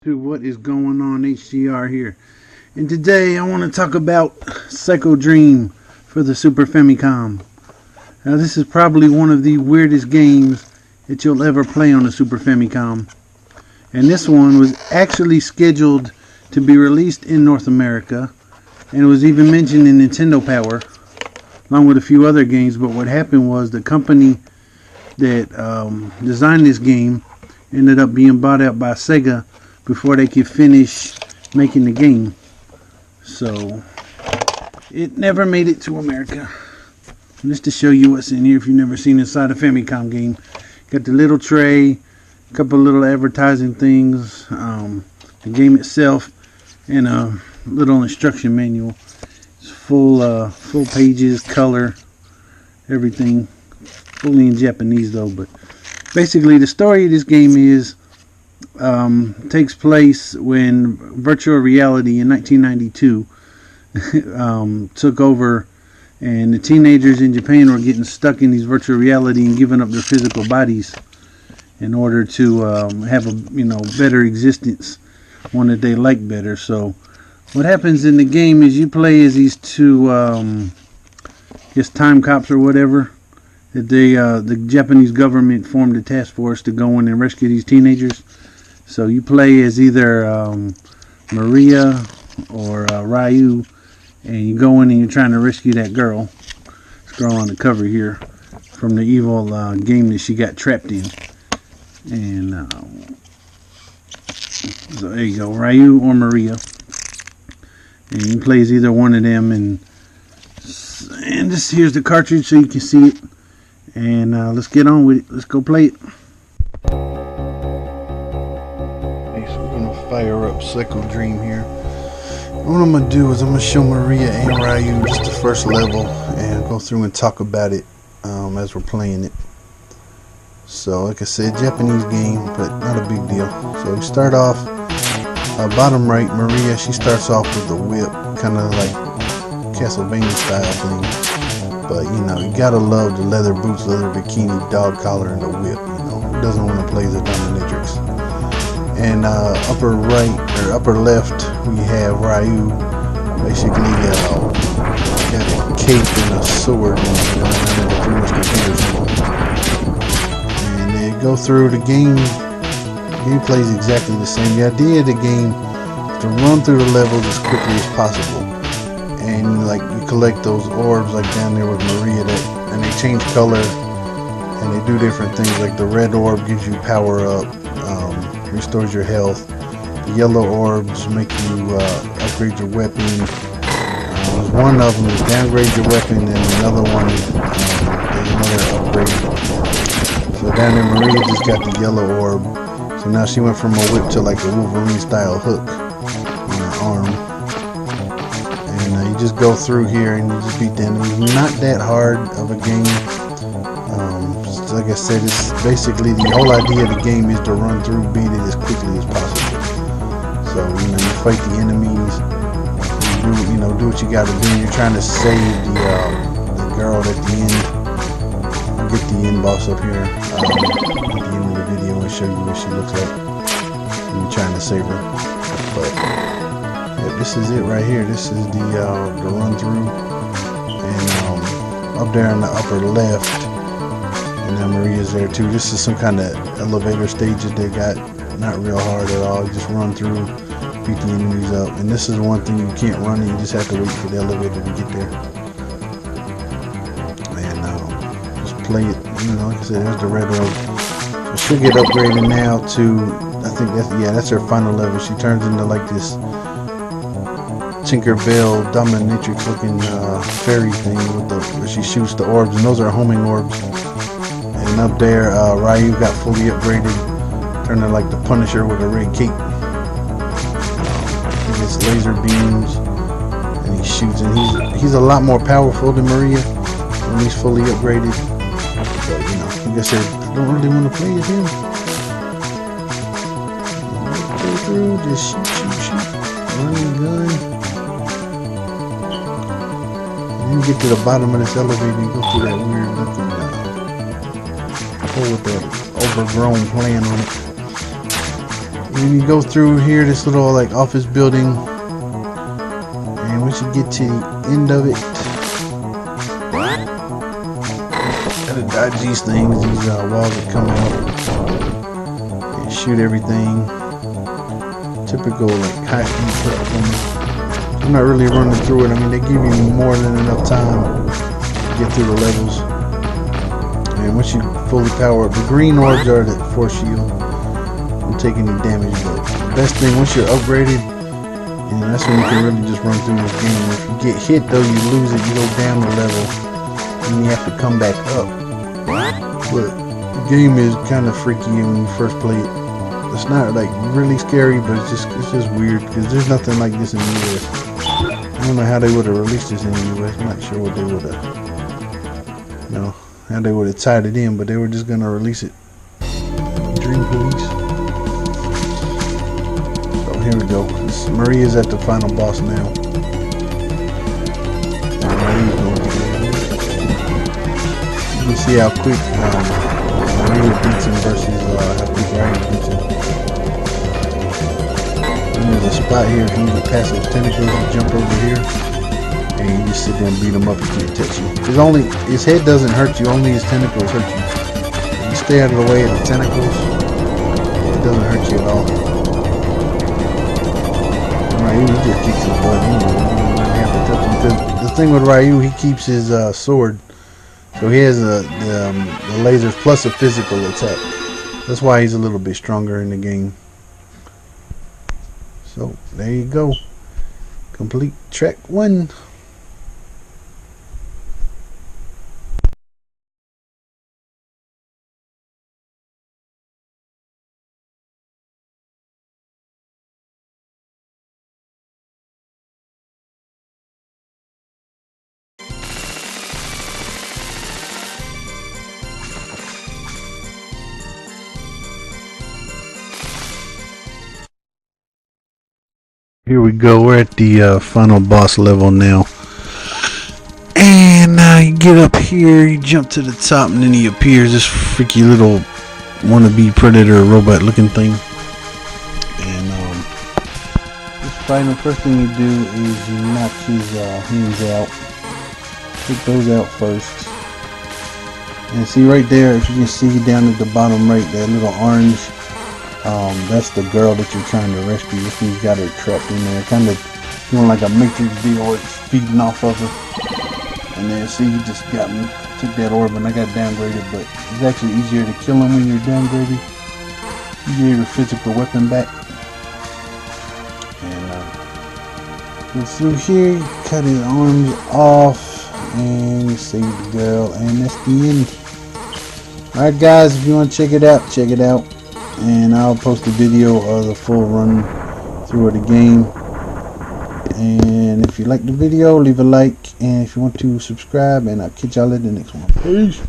To what is going on, HGR here, and today I want to talk about Psycho Dream for the Super Famicom. Now this is probably one of the weirdest games that you'll ever play on the Super Famicom, and this one was actually scheduled to be released in North America, and it was even mentioned in Nintendo Power along with a few other games. But what happened was the company that designed this game ended up being bought out by Sega before they could finish making the game, so it never made it to America. And just to show you what's in here, if you've never seen inside a Famicom game, got the little tray, a couple little advertising things, the game itself, and a little instruction manual. It's full pages, color, everything, fully in Japanese though. But basically the story of this game is takes place when virtual reality in 1992 took over, and the teenagers in Japan were getting stuck in these virtual reality and giving up their physical bodies in order to have a better existence, one that they like better. So what happens in the game is you play as these two time cops or whatever that the Japanese government formed a task force to go in and rescue these teenagers. So you play as either Maria or Ryu, and you go in and you're trying to rescue that girl. This girl on the cover here from the evil game that she got trapped in. And so there you go, Ryu or Maria. And you play as either one of them. And this here's the cartridge so you can see it. And let's get on with it. Let's go play it. Fire up Psycho Dream here. What I'm gonna do is I'm gonna show Maria and Ryu just the first level and go through and talk about it as we're playing it. So like I said, Japanese game, but not a big deal. So we start off bottom right. Maria, she starts off with the whip, kind of like Castlevania style thing, but you gotta love the leather boots, leather bikini, dog collar, and the whip. Who doesn't want to play the dominatrix? And upper right or upper left, we have Ryu, basically got a cape and a sword, and pretty much computers. And they go through the game. The game plays exactly the same. The idea of the game is to run through the levels as quickly as possible, and you collect those orbs like down there with Maria, and they change color and they do different things. Like the red orb gives you power up. Restores your health. The yellow orbs make you upgrade your weapon. One of them is downgrade your weapon, and another one is another upgrade. So down there, Maria just got the yellow orb. So now she went from a whip to like a Wolverine style hook on her arm. And you just go through here and you just beat the enemies. Not that hard of a game. Like I said, it's basically the whole idea of the game is to run through, beat it as quickly as possible. So you fight the enemies, you do what you got to do. You're trying to save the girl at the end. I'll get the end boss up here at the end of the video and show you what she looks like. And you're trying to save her, but yeah, this is it right here. This is the run through, and up there in the upper left. And now Maria's there too. This is some kind of elevator stages they got. Not real hard at all. Just run through, beat the enemies up. And this is one thing you can't run it. You just have to wait for the elevator to get there. And just play it. Like I said, there's the red orb. So she'll get upgraded now to, I think that's her final level. She turns into like this Tinkerbell dominatrix looking fairy thing where she shoots the orbs, and those are homing orbs. And up there, Ryu got fully upgraded, turned into like the Punisher with a red cape. He gets laser beams, and he shoots, and he's a lot more powerful than Maria when he's fully upgraded. But like I said, I don't really want to play as him. Go through, just shoot, run your gun. And then you get to the bottom of this elevator and go through that weird looking with the overgrown plant on it. Then you go through here, this little like office building, and once you get to the end of it, gotta dodge these things. These walls that come out and shoot everything. Typical like high-speed platformer. I'm not really running through it. I mean, they give you more than enough time to get through the levels. And once you fully power up, the green orbs are the force shield. Don't take any damage, but the best thing once you're upgraded, and that's when you can really just run through this game. If you get hit though, you lose it. You go down the level, and you have to come back up. But the game is kind of freaky when you first play it. It's not like really scary, but it's just weird because there's nothing like this in the US. I don't know how they would have released this in the US. I'm not sure what they would have, how they would have tied it in, but they were just gonna release it. Dream Police. So here we go. Maria's at the final boss now. You can see how quick Maria beats him versus how quick Ryan beats him. And there's a spot here, if you can get past those tentacles, you jump over here, and you just sit there and beat him up. You can't touch him. His head doesn't hurt you, only his tentacles hurt you. If you stay out of the way of the tentacles, it doesn't hurt you at all. Ryu, he just kicks his butt. You don't have to touch him. The thing with Ryu, he keeps his sword. So he has the lasers plus a physical attack. That's why he's a little bit stronger in the game. So there you go. Complete track 1. Here we go, we're at the final boss level now. And you get up here, you jump to the top, and then he appears, this freaky little wannabe predator robot looking thing. And this final, first thing you do is you knock his hands out. Take those out first. And see right there, if you can see down at the bottom right, that little orange, that's the girl that you're trying to rescue. This one's got her trapped in there, kind of doing like a Matrix deal where it's feeding off of her. And then see, you just got me, took that orb and I got downgraded, but it's actually easier to kill him when you're downgraded. You get your physical weapon back. And go through here, you cut his arms off, and you save the girl, and that's the end. Alright guys, if you want to check it out, check it out. And I'll post a video of the full run through of the game. And if you like the video, leave a like, and if you want to, subscribe, and I'll catch y'all at the next one. Peace.